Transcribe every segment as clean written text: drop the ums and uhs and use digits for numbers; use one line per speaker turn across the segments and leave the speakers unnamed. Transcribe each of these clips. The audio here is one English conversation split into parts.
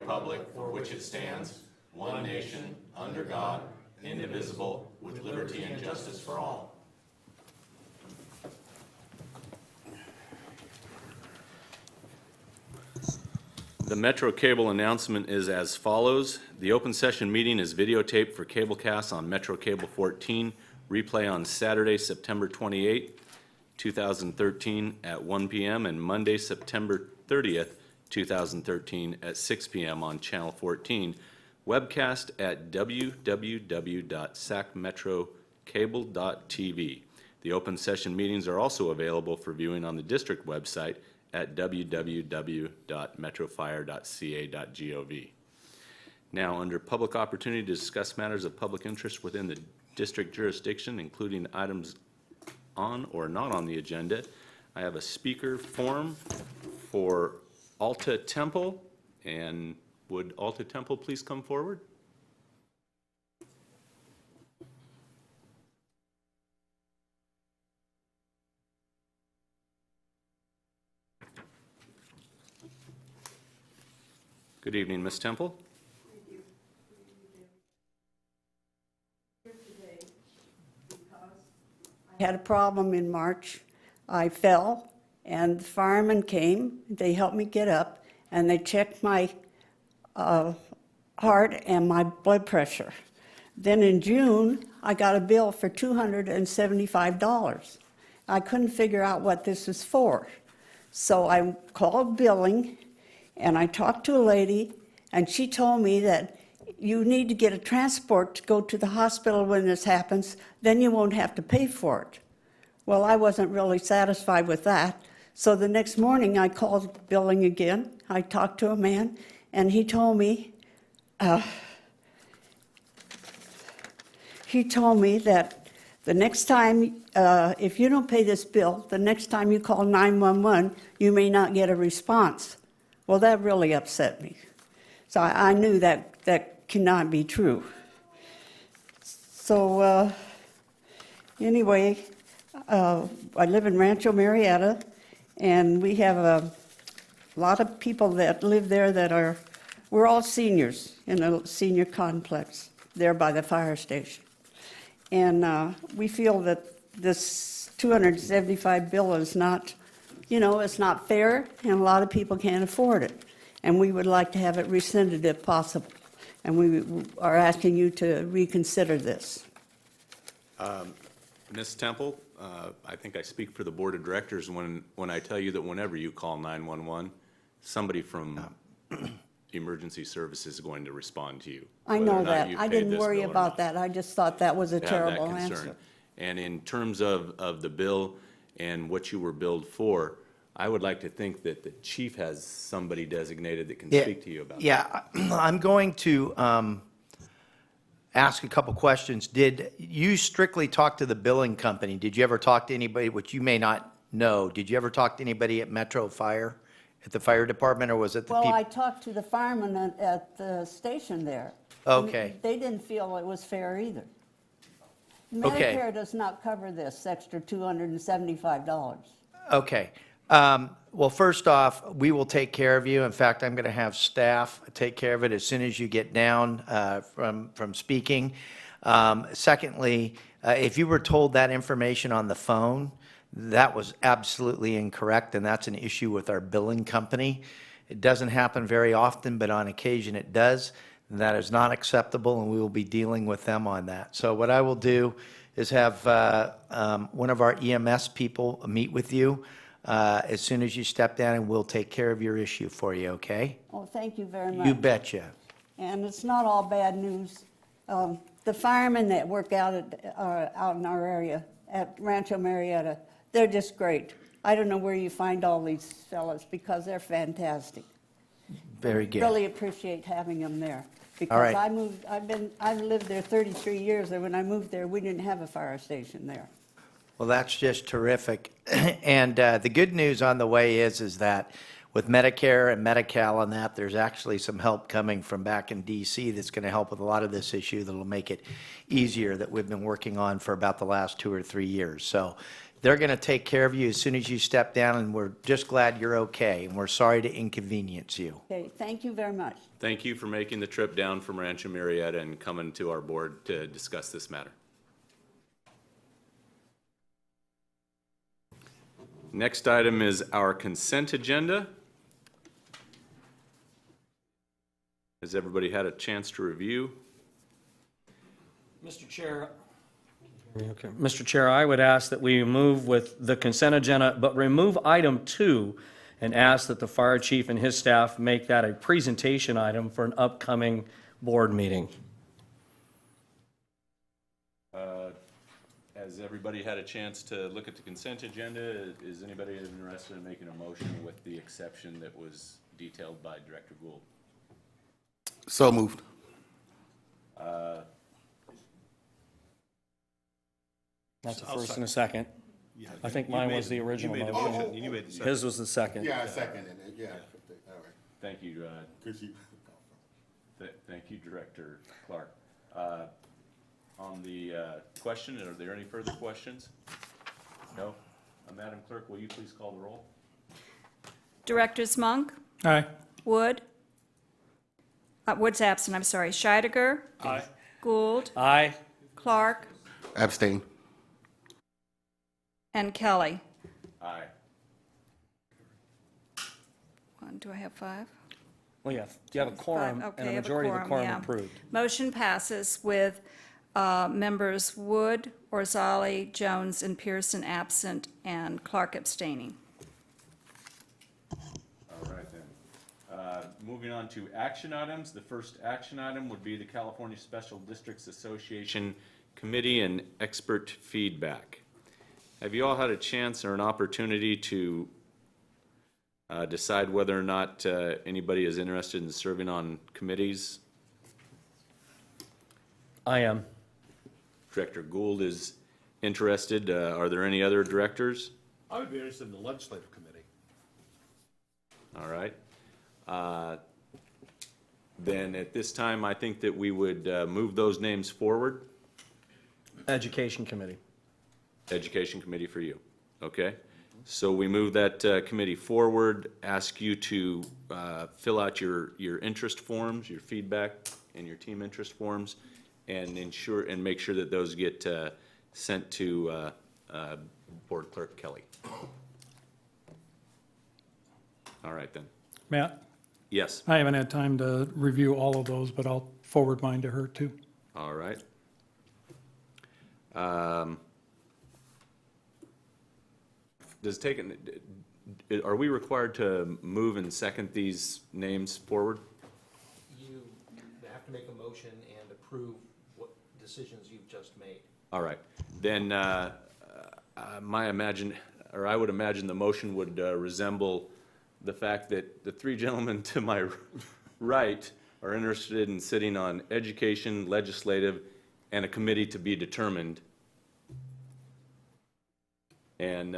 republic for which it stands, one nation, under God, indivisible, with liberty and justice for all. The Metro Cable announcement is as follows. The open session meeting is videotaped for cablecast on Metro Cable 14, replay on Saturday, September 28, 2013 at 1 p.m. and Monday, September 30th, 2013 at 6 p.m. on Channel 14, webcast at www.sacmetrocable.tv. The open session meetings are also available for viewing on the district website at www.metrofire.ca.gov. Now, under public opportunity to discuss matters of public interest within the district jurisdiction, including items on or not on the agenda, I have a speaker form for Alta Temple, and would Alta Temple please come forward? Good evening, Ms. Temple.
I had a problem in March. I fell, and the firemen came. They helped me get up, and they checked my heart and my blood pressure. Then in June, I got a bill for $275. I couldn't figure out what this was for. So I called billing, and I talked to a lady, and she told me that you need to get a transport to go to the hospital when this happens, then you won't have to pay for it. Well, I wasn't really satisfied with that. So the next morning I called billing again. I talked to a man, and he told me that the next time, if you don't pay this bill, the next time you call 911, you may not get a response. Well, that really upset me. So I knew that that cannot be true. So anyway, I live in Rancho Marietta, and we have a lot of people that live there that we're all seniors in a senior complex there by the fire station. And we feel that this $275 bill is not, it's not fair, and a lot of people can't afford it. And we would like to have it rescinded if possible. And we are asking you to reconsider this.
Ms. Temple, I think I speak for the board of directors when I tell you that whenever you call 911, somebody from emergency services is going to respond to you.
I know that. I didn't worry about that. I just thought that was a terrible answer.
And in terms of the bill and what you were billed for, I would like to think that the chief has somebody designated that can speak to you about that.
Yeah, I'm going to ask a couple questions. Did you strictly talk to the billing company? Did you ever talk to anybody, which you may not know, did you ever talk to anybody at Metro Fire, at the fire department, or was it the people?
Well, I talked to the firemen at the station there.
Okay.
And they didn't feel it was fair either.
Okay.
Medicare does not cover this extra $275.
Okay. Well, first off, we will take care of you. In fact, I'm going to have staff take care of it as soon as you get down from speaking. Secondly, if you were told that information on the phone, that was absolutely incorrect, and that's an issue with our billing company. It doesn't happen very often, but on occasion it does. And that is not acceptable, and we will be dealing with them on that. So what I will do is have one of our EMS people meet with you as soon as you step down, and we'll take care of your issue for you, okay?
Oh, thank you very much.
You betcha.
And it's not all bad news. The firemen that work out in our area at Rancho Marietta, they're just great. I don't know where you find all these fellas because they're fantastic.
Very good.
Really appreciate having them there. Because
right.
I've lived there 33 years, and when I moved there, we didn't have a fire station there.
Well, that's just terrific. And the good news on the way is that with Medicare and Medi-Cal and that, there's actually some help coming from back in D.C. that's going to help with a lot of this issue that'll make it easier that we've been working on for about the last 2 or 3 years. So They're going to take care of you as soon as you step down, and we're just glad you're okay, and we're sorry to inconvenience you.
Okay, thank you very much.
Thank you for making the trip down from Rancho Marietta and coming to our board to discuss this matter. Next item is our consent agenda. Has everybody had a chance to review?
Mr. Chair. Okay. Mr. Chair, I would ask that we move with the consent agenda, but remove item 2 and ask that the fire chief and his staff make that a presentation item for an upcoming board meeting.
Has everybody had a chance to look at the consent agenda? Is anybody interested in making a motion with the exception that was detailed by Director Gould?
So moved.
That's a first and a second. I think mine was the original motion.
You made the
His was the second.
Yeah, I seconded it, yeah. All right.
Thank you,
Cause you.
thank you, Director Clark. On the question, are there any further questions? No? Madam Clerk, will you please call the roll?
Directors Monk,
Aye.
Wood, Wood's absent, I'm sorry, Scheidegger,
Aye.
Gould,
Aye.
Clark,
Abstain.
and Kelly.
Aye.
Do I have 5?
Well, yeah, you have a quorum,
Okay,
and
I
a
have a
majority of the quorum
yeah.
approved.
Motion passes with members Wood, Orzali, Jones, and Pearson absent, and Clark abstaining.
All right then. Moving on to action items. The first action item would be the California Special Districts Association Committee and Expert Feedback. Have you all had a chance or an opportunity to decide whether or not anybody is interested in serving on committees?
I am.
Director Gould is interested. Are there any other directors?
I would be interested in the legislative committee.
All right. Then at this time, I think that we would move those names forward.
Education Committee.
Education Committee for you, okay? So we move that committee forward, ask you to fill out your interest forms, your feedback, and your team interest forms, and ensure, and make sure that those get sent to Board Clerk Kelly. All right then.
Matt,
Yes,
I haven't had time to review all of those, but I'll forward mine to her too.
all right. Does take, are we required to move and second these names forward?
You have to make a motion and approve what decisions you've just made.
All right, then, I would imagine the motion would resemble the fact that the 3 gentlemen to my right are interested in sitting on education, legislative, and a committee to be determined. And,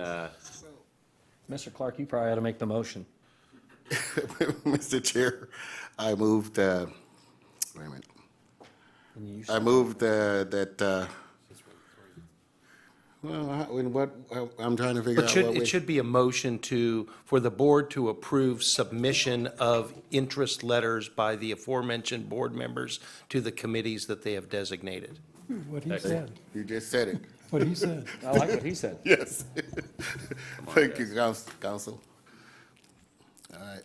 Mr. Clark, you probably ought to make the motion.
Mr. Chair, I moved, wait a minute. I moved that, I'm trying to figure out what
It should be a motion for the board to approve submission of interest letters by the aforementioned board members to the committees that they have designated.
What he said,
You just said it.
what he said.
I like what he said.
Yes. Thank you, Council. All right.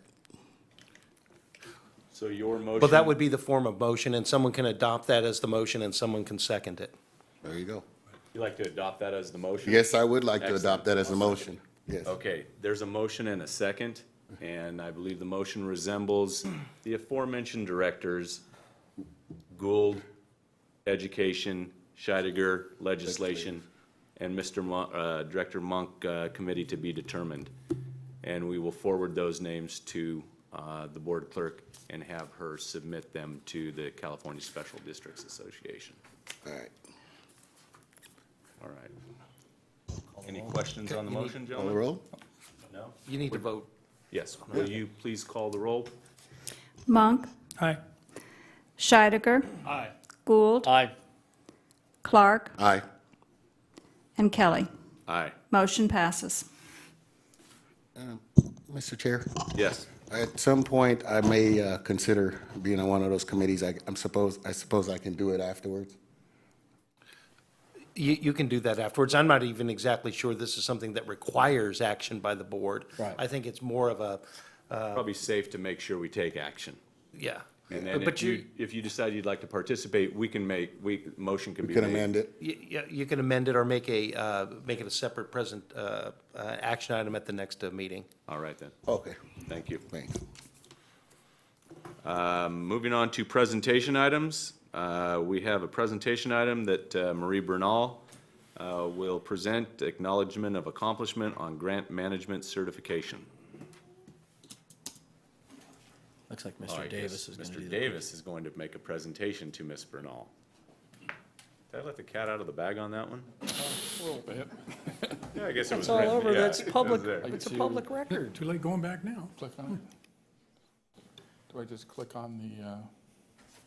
so your motion.
Well, that would be the form of motion, and someone can adopt that as the motion, and someone can second it.
There you go.
You'd like to adopt that as the motion?
Yes, I would like to
Excellent.
adopt that as a motion. Yes.
Okay, there's a motion and a second, and I believe the motion resembles the aforementioned directors, Gould, Education, Scheidegger, Legislation, and Director Monk, Committee to be determined. And we will forward those names to the board clerk and have her submit them to the California Special Districts Association.
All right.
All right. Any questions on the motion,
On the
gentlemen?
roll?
No?
You need to vote.
Yes. Will you please call the roll?
Monk,
Aye.
Scheidegger, Gould,
Aye.
Clark,
Aye.
and Kelly.
Aye.
Motion passes.
Mr. Chair,
Yes.
at some point, I may consider being on one of those committees. I suppose I can do it afterwards.
You can do that afterwards. I'm not even exactly sure this is something that requires action by the board.
Right.
I think it's more of a,
Probably safe to make sure we take action.
yeah.
And then
But
if you decide you'd like to participate, motion can be
We
made.
can amend it.
You can amend it or make it a separate action item at the next meeting.
All right then.
Okay,
Thank you.
thanks.
Moving on to presentation items. We have a presentation item that Marie Bernal will present, acknowledgement of accomplishment on grant management certification.
Looks like
Oh, I
Mr. Davis
guess
is going to
Mr.
do that.
Davis is going to make a presentation to Ms. Bernal. Did I let the cat out of the bag on that one?
A little bit.
Yeah, I guess it was
It's all
written,
over,
yeah,
that's
it was
public,
there.
it's a public record.
Too late going back now. Click on it. Do I just click on the,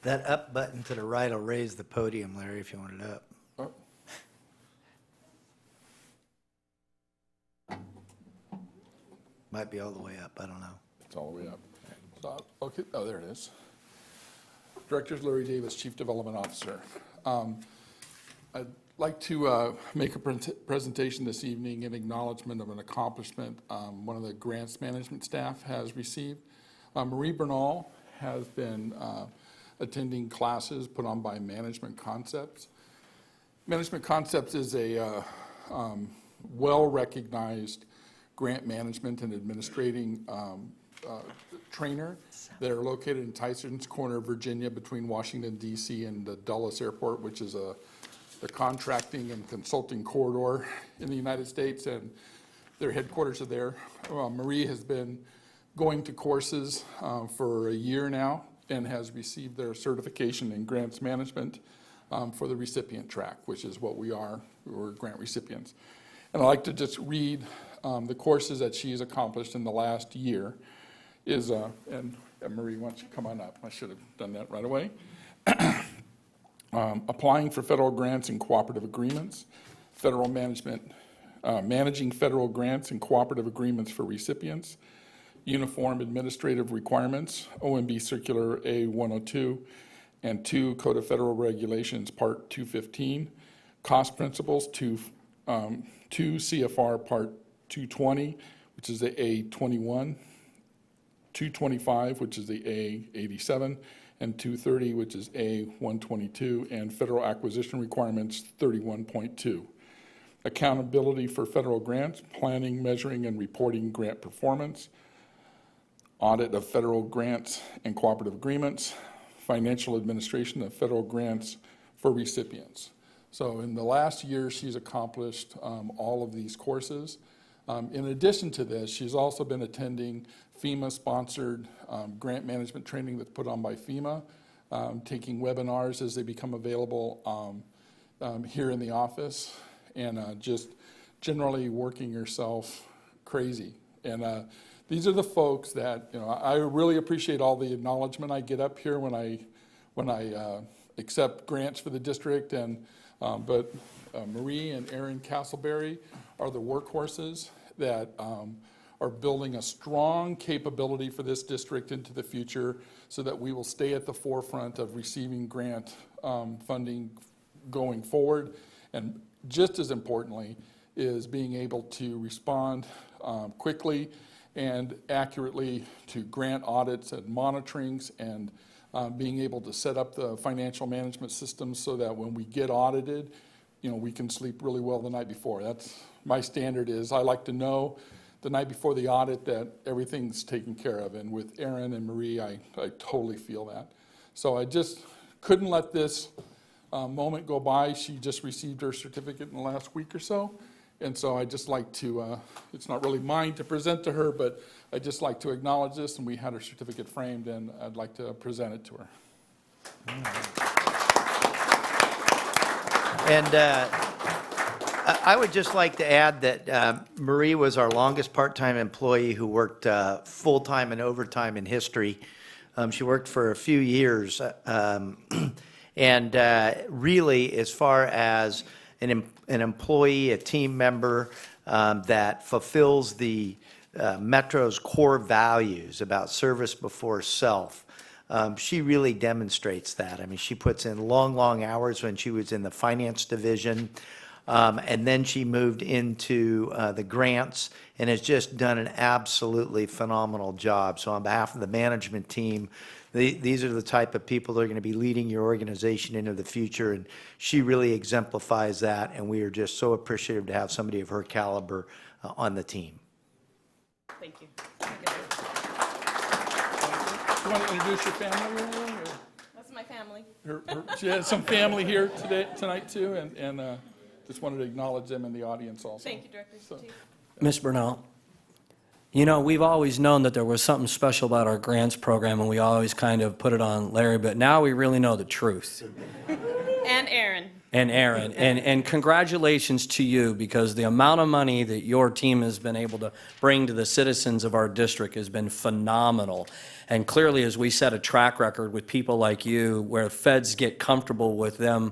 That up button to the right will raise the podium, Larry, if you want it up.
oh,
Might be all the way up, I don't know.
it's all the way up. So, okay, oh, there it is. Director Larry Davis, Chief Development Officer. I'd like to make a presentation this evening in acknowledgement of an accomplishment one of the grants management staff has received. Marie Bernal has been attending classes put on by Management Concepts. Management Concepts is a well-recognized grant management and administrating trainer. They're located in Tyson's Corner, Virginia, between Washington DC and the Dulles Airport, which is the contracting and consulting corridor in the United States, and their headquarters are there. Marie has been going to courses for a year now and has received their certification in grants management for the recipient track, which is what we are. We're grant recipients. And I'd like to just read the courses that she's accomplished in the last year. And Marie, why don't you come on up? I should have done that right away. Applying for federal grants and cooperative agreements, federal management, managing federal grants and cooperative agreements for recipients, uniform administrative requirements, OMB Circular A-102, and 2 Code of Federal Regulations, Part 215, cost principles, 2 CFR Part 220, which is the A21, 225, which is the A87, and 230, which is A122, and federal acquisition requirements 31.2. Accountability for federal grants, planning, measuring, and reporting grant performance, audit of federal grants and cooperative agreements, financial administration of federal grants for recipients. So in the last year, she's accomplished all of these courses. In addition to this, she's also been attending FEMA-sponsored grant management training that's put on by FEMA, taking webinars as they become available here in the office, and just generally working yourself crazy. And these are the folks that, you know, I really appreciate all the acknowledgement I get up here when I accept grants for the district, and but Marie and Aaron Castleberry are the workhorses that are building a strong capability for this district into the future so that we will stay at the forefront of receiving grant funding going forward. And just as importantly is being able to respond quickly and accurately to grant audits and monitorings, and being able to set up the financial management systems so that when we get audited, you know, we can sleep really well the night before. That's my standard. Is I like to know the night before the audit that everything's taken care of. And with Aaron and Marie, I totally feel that. So I just couldn't let this moment go by. She just received her certificate in the last week or so. And so I'd just like to, it's not really mine to present to her, but I'd just like to acknowledge this, and we had her certificate framed, and I'd like to present it to her.
And I would just like to add that Marie was our longest part-time employee who worked full-time and overtime in history. She worked for a few years. And really, as far as an employee, a team member that fulfills the Metro's core values about service before self. She really demonstrates that. I mean, she puts in long, long hours when she was in the finance division. And then she moved into the grants and has just done an absolutely phenomenal job. So on behalf of the management team, these are the type of people that are going to be leading your organization into the future. And she really exemplifies that. And we are just so appreciative to have somebody of her caliber on the team.
Thank you.
You want to introduce your family, Lily, or
That's my family.
she has some family here tonight too, and just wanted to acknowledge them in the audience also.
Thank you, Director Chief.
Ms. Burnell, you know, we've always known that there was something special about our grants program, and we always kind of put it on Larry, but now we really know the truth.
And Aaron.
And Aaron, and congratulations to you, because the amount of money that your team has been able to bring to the citizens of our district has been phenomenal. And clearly, as we set a track record with people like you, where feds get comfortable with them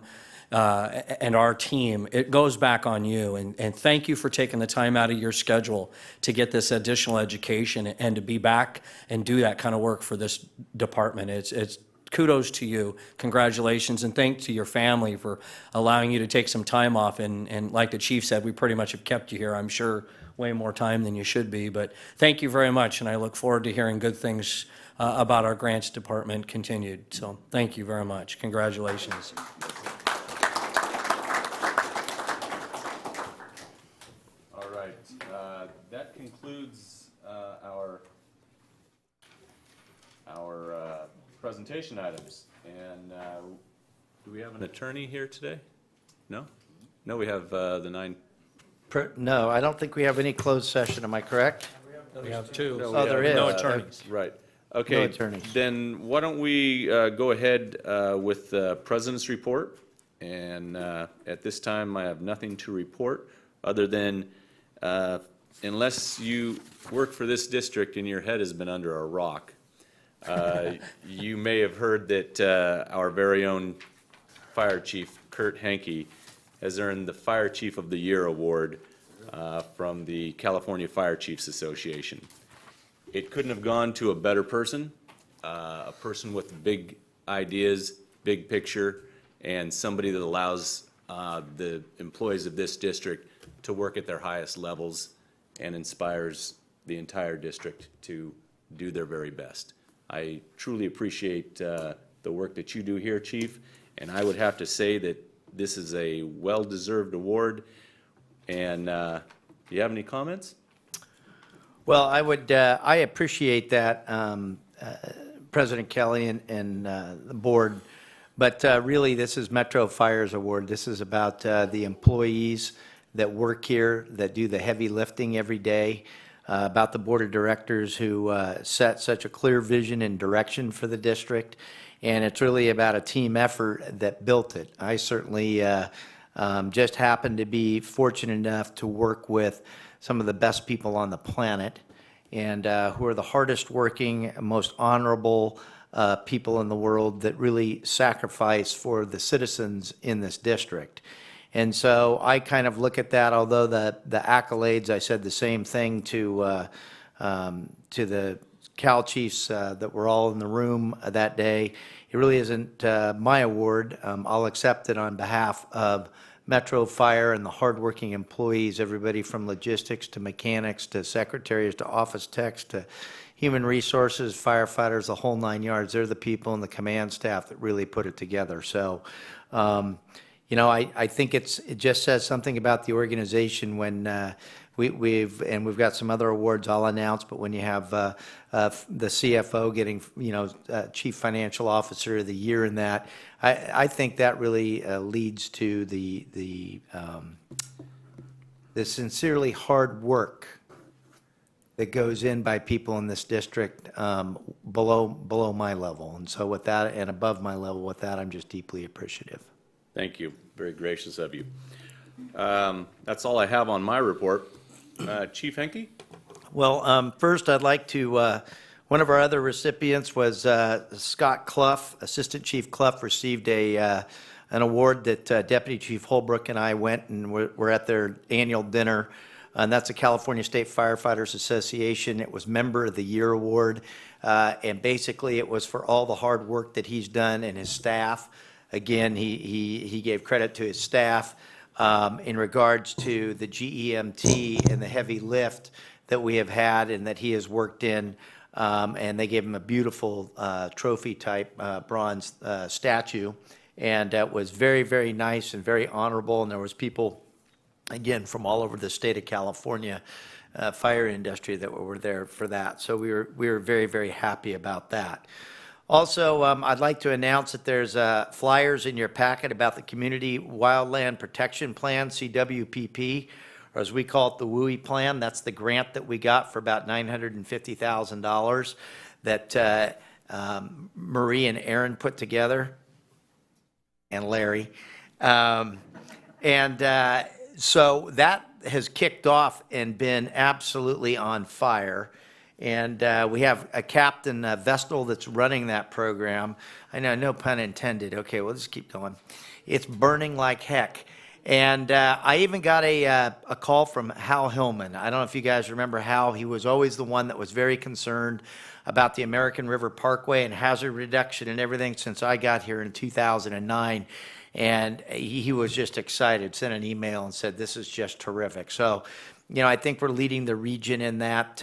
and our team, it goes back on you. And thank you for taking the time out of your schedule to get this additional education and to be back and do that kind of work for this department. It's kudos to you, congratulations, and thanks to your family for allowing you to take some time off. And like the chief said, we pretty much have kept you here, I'm sure, way more time than you should be. But thank you very much, and I look forward to hearing good things about our grants department continued. So thank you very much. Congratulations.
All right, that concludes our presentation items. And do we have an attorney here today? No? No, we have the nine.
No, I don't think we have any closed session, am I correct?
We have two.
Oh, there is.
No attorneys.
Right. Okay.
attorneys.
Then why don't we go ahead with the president's report? And at this time, I have nothing to report other than unless you work for this district and your head has been under a rock, you may have heard that our very own Fire Chief, Kurt Henke, has earned the Fire Chief of the Year award from the California Fire Chiefs Association. It couldn't have gone to a better person, a person with big ideas, big picture, and somebody that allows the employees of this district to work at their highest levels and inspires the entire district to do their very best. I truly appreciate the work that you do here, Chief, and I would have to say that this is a well-deserved award. And do you have any comments?
Well, I appreciate that, President Kelly and the board, but really, this is Metro Fire's award. This is about the employees that work here, that do the heavy lifting every day, about the board of directors who set such a clear vision and direction for the district, and it's really about a team effort that built it. I certainly just happened to be fortunate enough to work with some of the best people on the planet, and who are the hardest working, most honorable people in the world that really sacrifice for the citizens in this district. And so I kind of look at that, although the accolades, I said the same thing to the Cal Chiefs that were all in the room that day. It really isn't my award. I'll accept it on behalf of Metro Fire and the hardworking employees, everybody from logistics to mechanics to secretaries to office techs to human resources, firefighters, the whole 9 yards. They're the people in the command staff that really put it together. So, you know, I think it just says something about the organization when we've got some other awards I'll announce, but when you have the CFO getting, you know, Chief Financial Officer of the Year in that, I think that really leads to the sincerely hard work that goes in by people in this district below my level. And so with that, and above my level, with that, I'm just deeply appreciative.
Thank you. Very gracious of you. That's all I have on my report. Chief Henke?
Well, first, I'd like to, one of our other recipients was Scott Clough. Assistant Chief Clough received an an award that Deputy Chief Holbrook and I went and we're at their annual dinner, and that's the California State Firefighters Association. It was Member of the Year Award, and basically it was for all the hard work that he's done and his staff. Again, he gave credit to his staff in regards to the GEMT and the heavy lift that we have had and that he has worked in. And they gave him a beautiful trophy-type bronze statue. And it was very, very nice and very honorable. And there was people, again, from all over the state of California, fire industry that were there for that. So we were very, very happy about that. Also, I'd like to announce that there's flyers in your packet about the Community Wildland Protection Plan, CWPP, or as we call it, the WUI plan. That's the grant that we got for about $950,000 that Marie and Aaron put together, and Larry. So that has kicked off and been absolutely on fire. And we have a Captain Vestal that's running that program. I know, no pun intended. Okay, we'll just keep going. It's burning like heck. And I even got a call from Hal Hillman. I don't know if you guys remember Hal. He was always the one that was very concerned about the American River Parkway and hazard reduction and everything since I got here in 2009. And he was just excited, sent an email and said, this is just terrific. So, I think we're leading the region in that.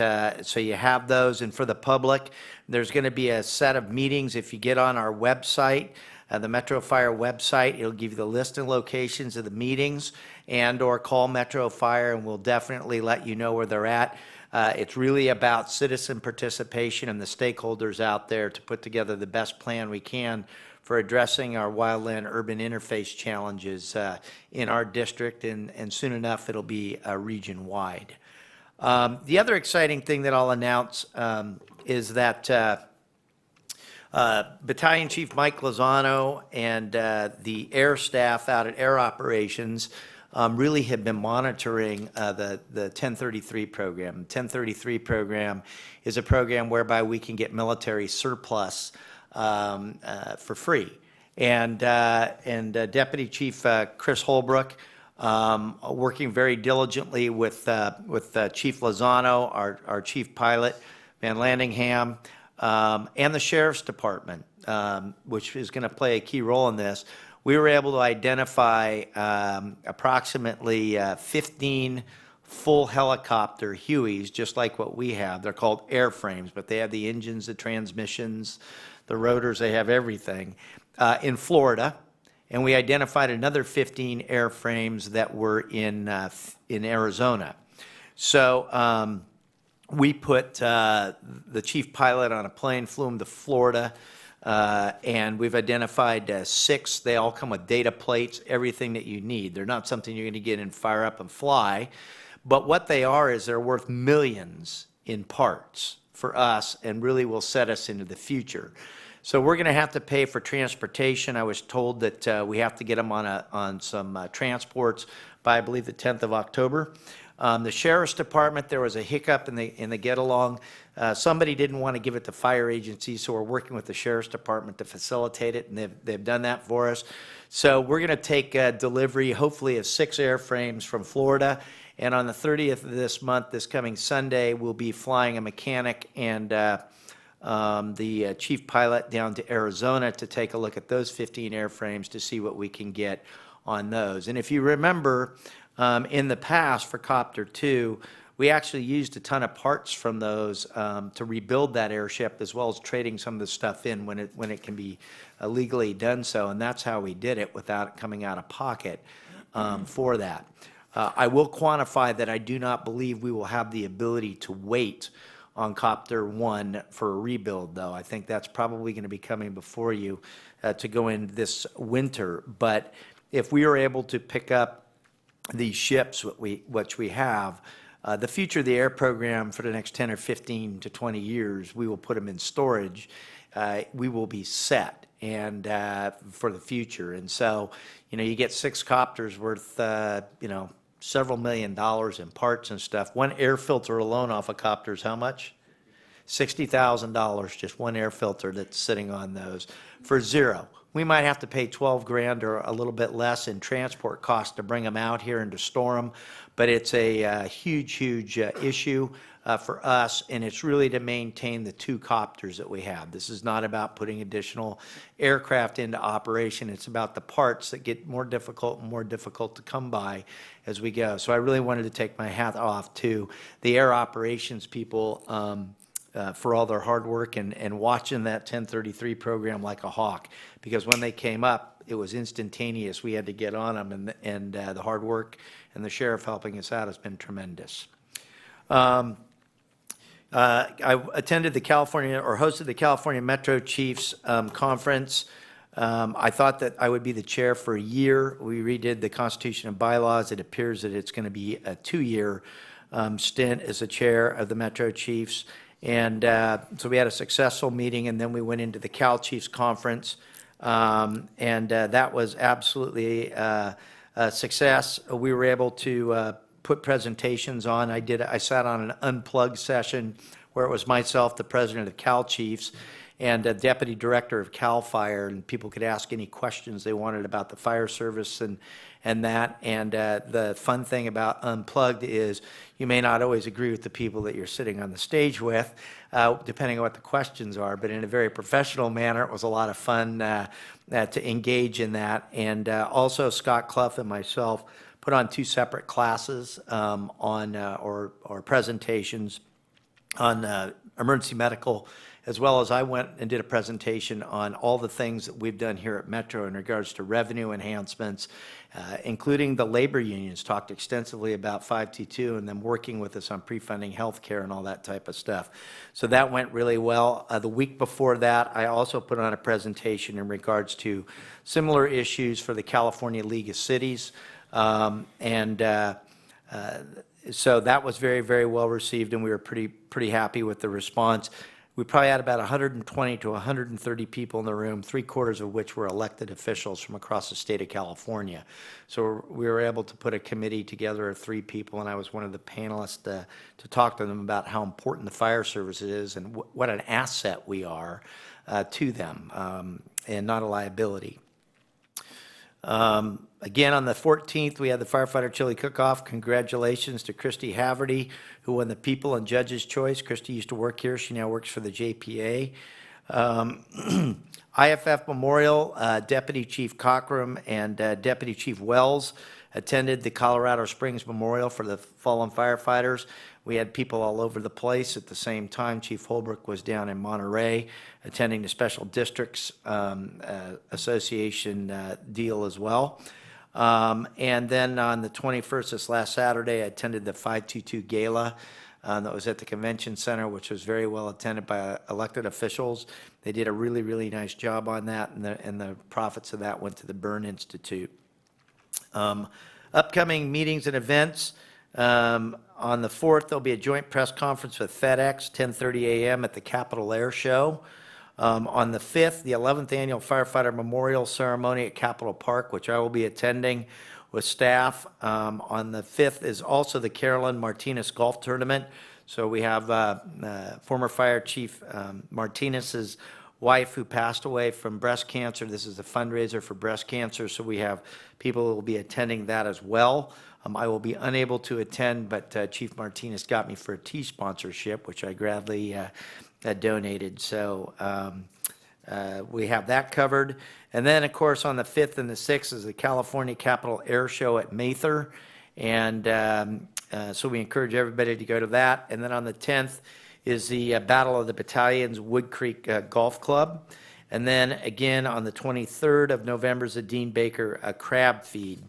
So you have those. And for the public, there's going to be a set of meetings. If you get on our website, the Metro Fire website, it'll give you the list and locations of the meetings, and or call Metro Fire and we'll definitely let you know where they're at. It's really about citizen participation and the stakeholders out there to put together the best plan we can for addressing our wildland urban interface challenges in our district, and soon enough it'll be region-wide. The other exciting thing that I'll announce is that Battalion Chief Mike Lozano and the air staff out at Air Operations really have been monitoring the 1033 program. The 1033 program is a program whereby we can get military surplus for free. And Deputy Chief Chris Holbrook, working very diligently with Chief Lozano, our Chief Pilot, Van Landingham, and the Sheriff's Department, which is going to play a key role in this. We were able to identify approximately 15 full helicopter Hueys, just like what we have. They're called airframes, but they have the engines, the transmissions, the rotors, they have everything, in Florida. And we identified another 15 airframes that were in Arizona. So we put the chief pilot on a plane, flew him to Florida, and we've identified 6. They all come with data plates, everything that you need. They're not something you're going to get and fire up and fly, but what they are is they're worth millions in parts for us and really will set us into the future. So we're going to have to pay for transportation. I was told that we have to get them on some transports by, I believe, the 10th of October. The Sheriff's Department, there was a hiccup in the get-along. Somebody didn't want to give it to fire agencies, so we're working with the Sheriff's Department to facilitate it, and they've done that for us. So we're going to take delivery, hopefully, of 6 airframes from Florida, and on the 30th of this month, this coming Sunday, we'll be flying a mechanic and the chief pilot down to Arizona to take a look at those 15 airframes to see what we can get on those. And if you remember, in the past for Copter 2, we actually used a ton of parts from those to rebuild that airship, as well as trading some of the stuff in when it can be legally done so, and that's how we did it without it coming out of pocket for that. I will quantify that I do not believe we will have the ability to wait on Copter 1 for a rebuild, though. I think that's probably going to be coming before you to go in this winter. But if we are able to pick up these ships, which we have, the future of the air program for the next 10 or 15 to 20 years, we will put them in storage. We will be set and for the future. And so, you get 6 copters worth, several $1 million in parts and stuff. One air filter alone off a copter is how much? $60,000, just one air filter that's sitting on those for zero. we might have to pay 12 grand or a little bit less in transport costs to bring them out here and to store them. But it's a huge issue for us, and it's really to maintain the 2 copters that we have. This is not about putting additional aircraft into operation. It's about the parts that get more difficult and more difficult to come by as we go. So I really wanted to take my hat off to the air operations people for all their hard work and watching that 1033 program like a hawk. Because when they came up, it was instantaneous. We had to get on them, and the hard work and the sheriff helping us out has been tremendous. I attended the hosted the California Metro Chiefs Conference. I thought that I would be the chair for a year. We redid the Constitution and bylaws. It appears that it's going to be a 2-year stint as the chair of the Metro Chiefs. And so we had a successful meeting, and then we went into the Cal Chiefs Conference. That was absolutely a success. We were able to put presentations on. I sat on an unplugged session where it was myself, the president of Cal Chiefs, and a deputy director of Cal Fire, and people could ask any questions they wanted about the fire service and that. And the fun thing about unplugged is you may not always agree with the people that you're sitting on the stage with, depending on what the questions are, but in a very professional manner. It was a lot of fun to engage in that. And also Scott Clough and myself put on 2 separate classes or presentations on emergency medical, as well as I went and did a presentation on all the things that we've done here at Metro in regards to revenue enhancements, including the labor unions. Talked extensively about 522 and them working with us on pre-funding healthcare and all that type of stuff. So that went really well. The week before that, I also put on a presentation in regards to similar issues for the California League of Cities. So that was very, very well received, and we were pretty happy with the response. We probably had about 120 to 130 people in the room, 3/4 of which were elected officials from across the state of California. So we were able to put a committee together of 3 people, and I was one of the panelists to talk to them about how important the fire service is and what an asset we are to them, and not a liability. Again, on the 14th, we had the Firefighter Chili Cook-Off. Congratulations to Christy Haverty, who won the People and Judges Choice. Christy used to work here. She now works for the JPA. IFF Memorial, Deputy Chief Cockrum and Deputy Chief Wells attended the Colorado Springs Memorial for the fallen firefighters. We had people all over the place at the same time. Chief Holbrook was down in Monterey attending the Special Districts Association deal as well. And then on the 21st, this last Saturday, I attended the 522 Gala that was at the Convention Center, which was very well attended by elected officials. They did a really, really nice job on that, and the profits of that went to the Byrne Institute. Upcoming meetings and events. On the 4th, there'll be a joint press conference with FedEx, 10:30 a.m. at the Capitol Air Show. On the 5th, the 11th Annual Firefighter Memorial Ceremony at Capitol Park, which I will be attending with staff. On the 5th is also the Carolyn Martinez Golf Tournament. So we have former Fire Chief Martinez's wife who passed away from breast cancer. This is a fundraiser for breast cancer, so we have people who will be attending that as well. I will be unable to attend, but Chief Martinez got me for a tea sponsorship, which I gladly donated. So we have that covered. And then, of course, on the 5th and the 6th is the California Capitol Air Show at Mather. And so we encourage everybody to go to that. And then on the 10th is the Battle of the Battalions Wood Creek Golf Club. And then again on the 23rd of November is the Dean Baker Crab Feed.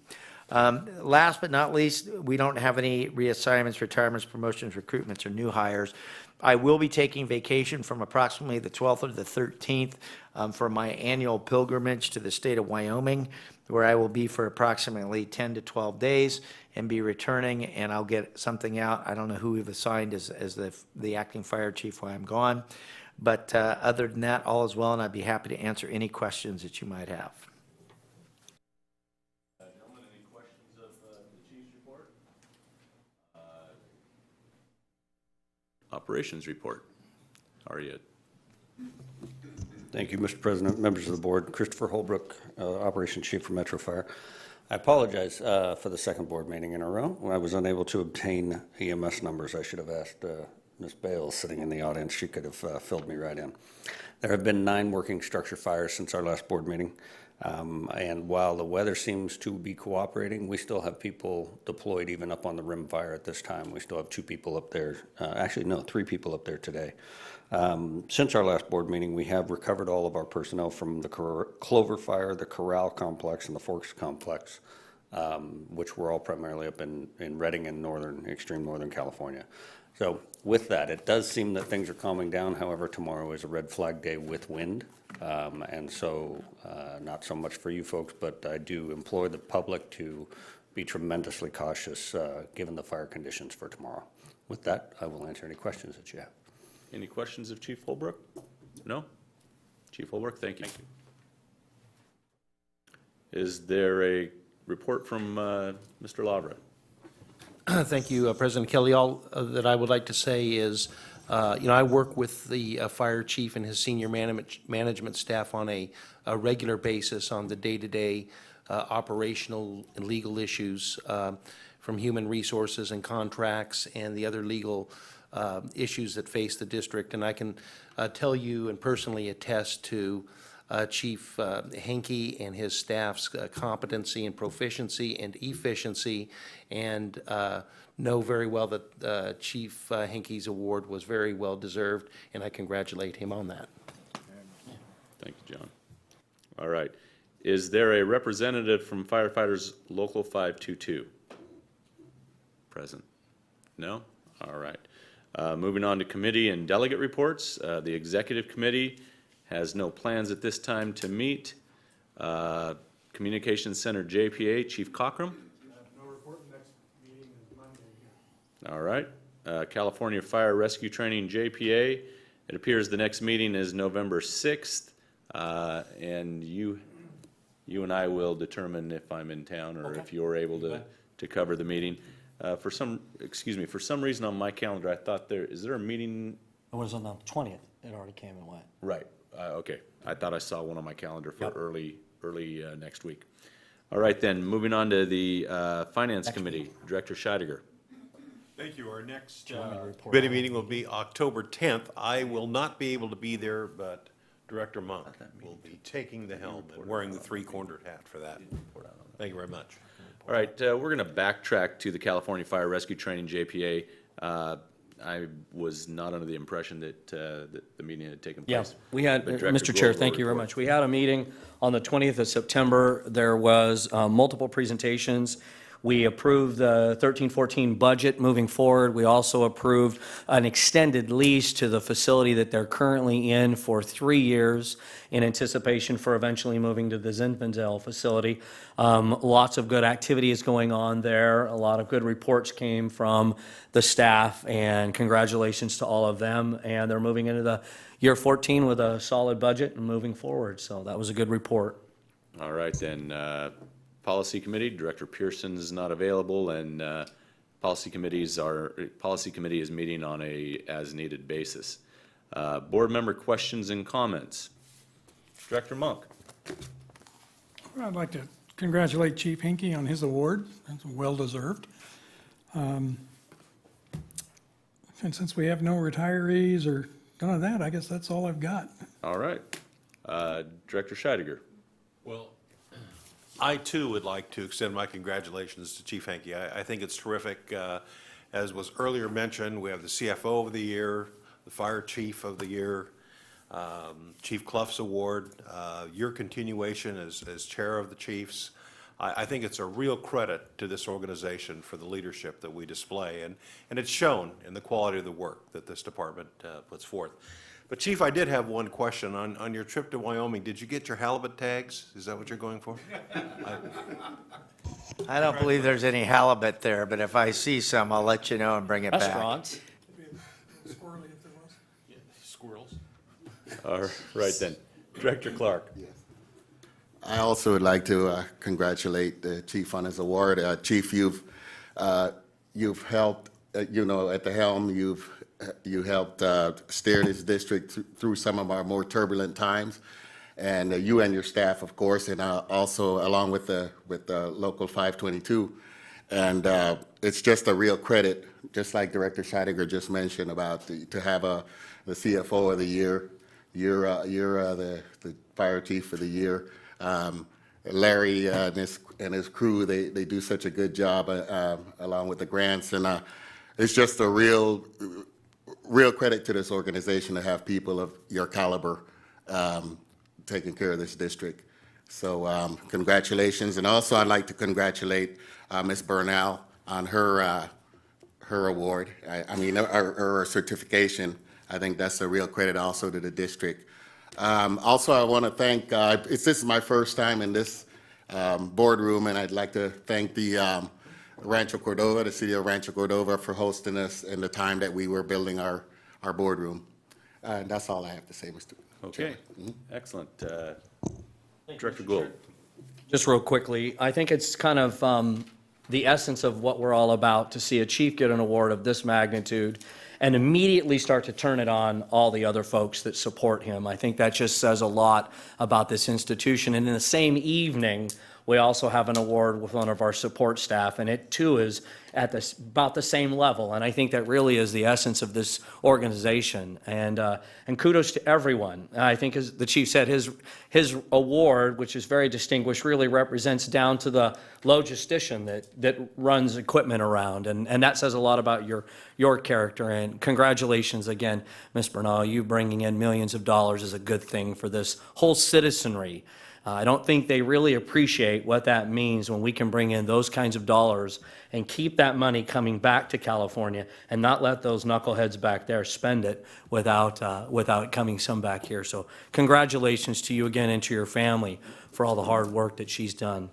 Last but not least, we don't have any reassignments, retirements, promotions, recruitments, or new hires. I will be taking vacation from approximately the 12th to the 13th for my annual pilgrimage to the state of Wyoming, where I will be for approximately 10 to 12 days and be returning, and I'll get something out. I don't know who we've assigned as the acting fire chief while I'm gone. But other than that, all is well, and I'd be happy to answer any questions that you might have.
Gentlemen, any questions of the chief's report? Operations report. Are you?
Thank you, Mr. President, members of the board. Christopher Holbrook, Operations Chief for Metro Fire. I apologize for the second board meeting in a row when I was unable to obtain EMS numbers. I should have asked Ms. Bales sitting in the audience. She could have filled me right in. There have been 9 working structure fires since our last board meeting. And while the weather seems to be cooperating, we still have people deployed even up on the rim fire at this time. We still have 2 people up there. Actually, no, 3 people up there today. Since our last board meeting, we have recovered all of our personnel from the Clover Fire, the Corral Complex, and the Forks Complex, which were all primarily up in Redding and extreme northern California. So with that, it does seem that things are calming down. However, tomorrow is a red flag day with wind. And so not so much for you folks, but I do implore the public to be tremendously cautious given the fire conditions for tomorrow. With that, I will answer any questions that you have.
Any questions of Chief Holbrook? No? Chief Holbrook, thank you. Is there a report from Mr. Lavra?
Thank you, President Kelly. All that I would like to say is, I work with the fire chief and his senior management staff on a regular basis on the day-to-day operational and legal issues from human resources and contracts and the other legal issues that face the district. And I can tell you and personally attest to Chief Henke and his staff's competency and proficiency and efficiency, and know very well that Chief Henke's award was very well deserved, and I congratulate him on that.
Thank you, John. All right. Is there a representative from Firefighters Local 522? Present? No? All right. Moving on to committee and delegate reports. The Executive Committee has no plans at this time to meet. Communications Center JPA, Chief Cockrum?
No report. Next meeting is Monday here.
All right. California Fire Rescue Training JPA, it appears the next meeting is November 6th. And you and I will determine if I'm in town or if you're able to cover the meeting. For some reason on my calendar, I thought is there a meeting?
It was on the 20th. It already came and went.
Right, okay. I thought I saw one on my calendar for early next week. All right then, moving on to the Finance Committee, Director Scheidegger.
Thank you. Our next committee meeting will be October 10th. I will not be able to be there, but Director Monk will be taking the helm and wearing the 3-cornered hat for that. Thank you very much.
All right, we're going to backtrack to the California Fire Rescue Training JPA. I was not under the impression that the meeting had taken place.
Yeah, we had,
But Director
Mr. Chair,
Glover
thank you very
report.
much. We had a meeting on the 20th of September. There was multiple presentations. We approved the 13-14 budget moving forward. We also approved an extended lease to the facility that they're currently in for 3 years in anticipation for eventually moving to the Zinfandel facility. Lots of good activities going on there. A lot of good reports came from the staff, and congratulations to all of them. And they're moving into the year 14 with a solid budget and moving forward. So that was a good report.
All right then, Policy Committee, Director Pearson is not available, and Policy Committee is meeting on a as-needed basis. Board member questions and comments. Director Monk.
I'd like to congratulate Chief Henke on his award. It's well-deserved. And since we have no retirees or none of that, I guess that's all I've got.
All right. Director Scheidegger.
Well, I too would like to extend my congratulations to Chief Henke. I think it's terrific. As was earlier mentioned, we have the CFO of the year, the Fire Chief of the year, Chief Clough's award, your continuation as chair of the chiefs. I think it's a real credit to this organization for the leadership that we display, and it's shown in the quality of the work that this department puts forth. But Chief, I did have one question. On your trip to Wyoming, did you get your halibut tags? Is that what you're going for?
I don't believe there's any halibut there, but if I see some, I'll let you know and bring it back.
Restaurants.
Squirrely if there was.
Squirrels?
All right then. Director Clark.
I also would like to congratulate the chief on his award. Chief, you've helped, at the helm, you've You helped steer this district through some of our more turbulent times. And you and your staff, of course, and also along with the Local 522. And it's just a real credit, just like Director Scheidegger just mentioned about to have the CFO of the year. You're the fire chief of the year. Larry and his crew, they do such a good job along with the grants. And it's just a real credit to this organization to have people of your caliber taking care of this district. So congratulations. And also I'd like to congratulate Ms. Bernal on her award. I mean, her certification. I think that's a real credit also to the district. Also, I want to thank, this is my first time in this boardroom, and I'd like to thank the Rancho Cordova, the city of Rancho Cordova, for hosting us in the time that we were building our boardroom. And that's all I have to say, Mr.
Okay, excellent. Director Gould.
Just real quickly, I think it's kind of the essence of what we're all about, to see a chief get an award of this magnitude and immediately start to turn it on all the other folks that support him. I think that just says a lot about this institution. And in the same evening, we also have an award with one of our support staff, and it too is at about the same level. And I think that really is the essence of this organization. And kudos to everyone. I think, as the chief said, his award, which is very distinguished, really represents down to the logistician that runs equipment around. And that says a lot about your character. And congratulations again, Ms. Bernal. You bringing in millions of dollars is a good thing for this whole citizenry. I don't think they really appreciate what that means when we can bring in those kinds of dollars and keep that money coming back to California and not let those knuckleheads back there spend it without coming some back here. So congratulations to you again and to your family for all the hard work that she's done.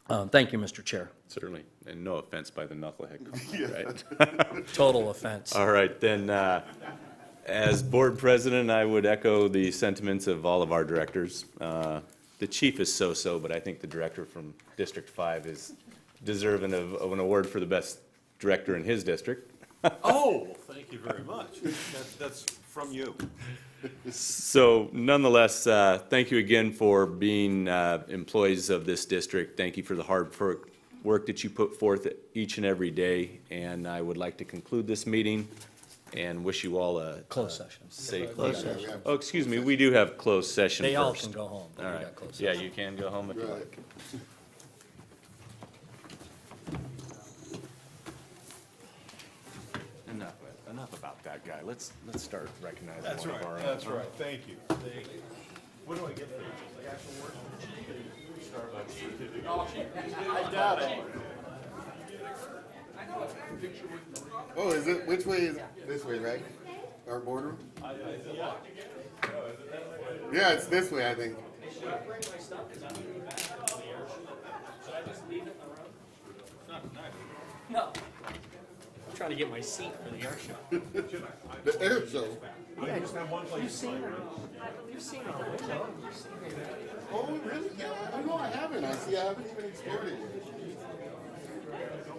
Thank you, Mr. Chair.
Certainly, and no offense by the knucklehead comment, right?
Total offense.
All right, then, as board president, I would echo the sentiments of all of our directors. The chief is so-so, but I think the director from District 5 is deserving of an award for the best director in his district.
Oh, well, thank you very much. That's from you.
So nonetheless, thank you again for being employees of this district. Thank you for the hard work that you put forth each and every day. And I would like to conclude this meeting and wish you all a
Closed session.
safe. Oh, excuse me, we do have closed session
They all
first.
can go home. but
All
we
right,
got closed
yeah,
session.
you can go home if you like. Enough about that guy. Let's start recognizing one of our own.
That's right, thank you. What do I get for this? Like actual work?
Oh, is it, which way is, this way, right? Our boardroom? Yeah, it's this way, I think.
No. I'm trying to get my seat for the air show.
The air show.
You've seen our window.
Oh, really? Yeah, I know I haven't. I haven't even explored it yet.